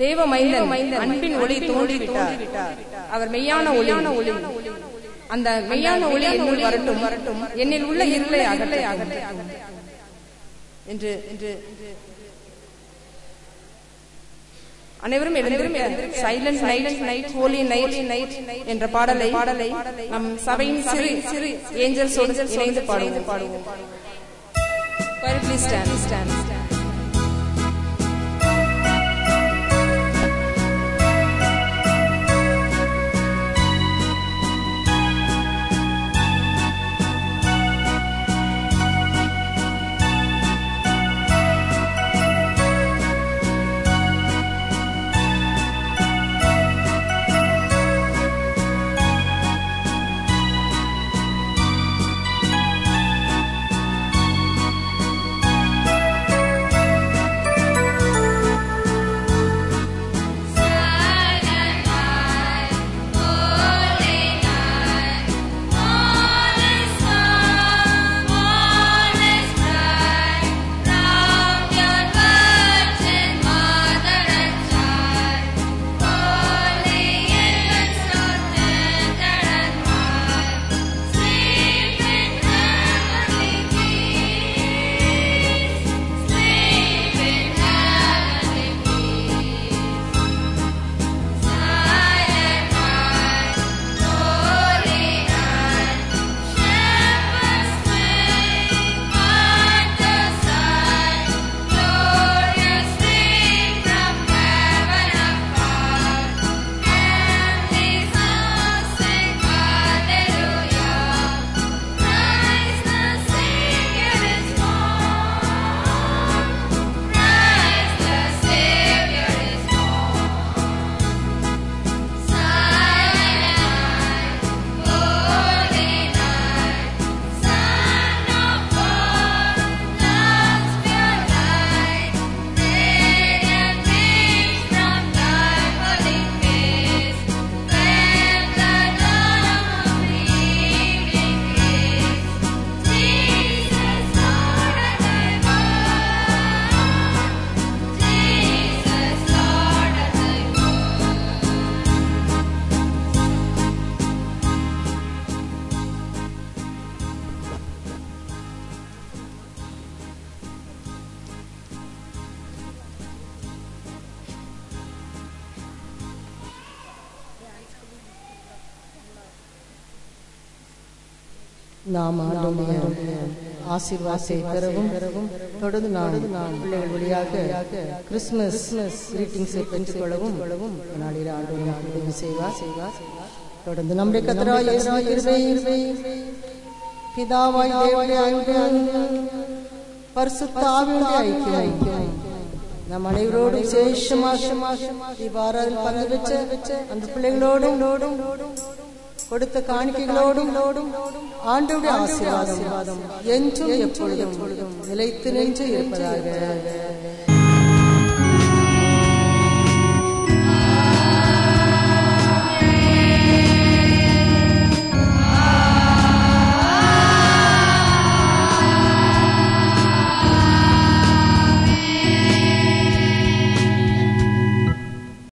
தேவ மைந்தன் அன்பின் ஒளி தோன்றிவிட்டார். அவர் மெய்யான ஒளி. அந்த மெய்யான ஒளி என்னுள் வரட்டும், என்னில் உள்ள இருளை அகற்ற என்று அனைவரும் சைலண்ட் நைட் ஹோலி நைட் என்ற பாடலை நம் சபையின் சிறு ஏஞ்சல்ஸோடு இணைந்து பாடுவோம். Please stand. நாம் ஆண்டவருடைய ஆசீர்வாதத்தை பெறவும் தொடர்ந்து நாம் பிள்ளைகள் வழியாக கிறிஸ்துமஸ் கிரீட்டிங்ஸை பெற்றுக் கொள்ளவும் நாளில் ஆண்டவர் உதவி செய்வார். தொடர்ந்து நம்முடைய கர்த்தராகிய இயேசுவின் கிருபை, பிதாவாய் தேவனுடைய அன்பு, பரிசுத்த ஆவியுடைய ஐக்கியம் நம் அனைவரோடும் விசேஷமாக இவ்வாறாவில் பங்கு பெற்ற அந்த பிள்ளைகளோடும் கொடுத்த காணிக்கைகளோடும் ஆண்டவருடைய ஆசீர்வாதம் என்றும் எப்பொழுதும் நிலைத்து நின்று இருப்பதாக.